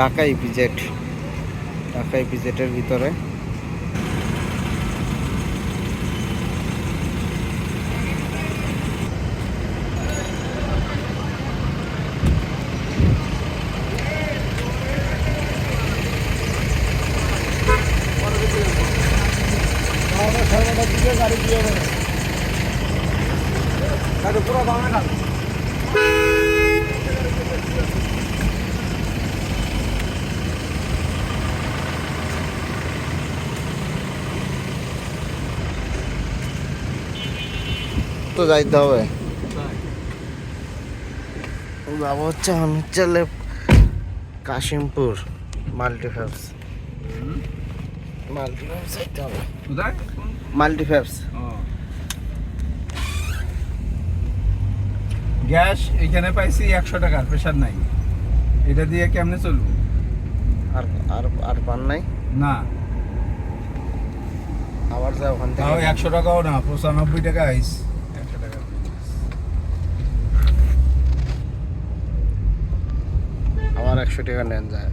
Dhaka EPZ, Dhaka ইপিজেডের ভিতরে পুরো দামে না তো যাইতে হবে। যাবো হচ্ছে অঞ্চলে কাশিমপুর মাল্টিফ্যাবস, মাল্টিফ্যাবস যাইতে হবে। কোথায়? মাল্টিফ্যাবস গ্যাস এখানে পাইছি 100 টাকার, প্রেশার নাই। এটা দিয়ে কেমনে চলবো? আর আর আর পান নাই না, আবার যা ওখান তাও থেকে 100 টাকাও না, 95 টাকা আইস। 100 টাকা আবার 100 টাকা নেন যায়।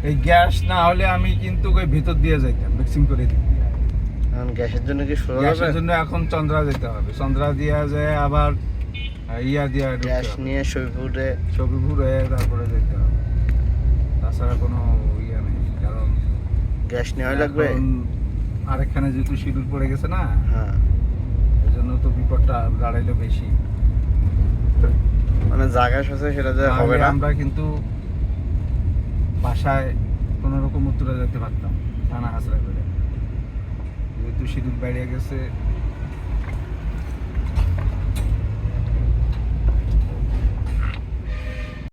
এই গ্যাস না হলে আমি কিন্তু ওই ভেতর দিয়ে যাইতাম ভ্যাকসিন করে দিই। এখন গ্যাসের জন্য কি সোজা গ্যাসের যাবে? জন্য এখন চন্দ্রা যেতে হবে, চন্দ্রা দিয়া যায় আবার ইয়া দিয়া গ্যাস নিয়ে সৈপুরে ছবিপুর হয়ে তারপরে যেতে হবে, তাছাড়া কোনো ইয়া নেই। কারণ গ্যাস নেওয়া লাগবে। এখন আরেকখানে যেহেতু শিডিউল পড়ে গেছে না, হ্যাঁ, এই জন্য তো বিপদটা দাঁড়াইলো বেশি। মানে জায়গা আছে সেটা যে হবে নাহলে না। আমরা কিন্তু বাসায় কোনো রকম উত্তরে যেতে পারতাম টানা হাসরা করে, যেহেতু শিডিউল বেরিয়ে গেছে।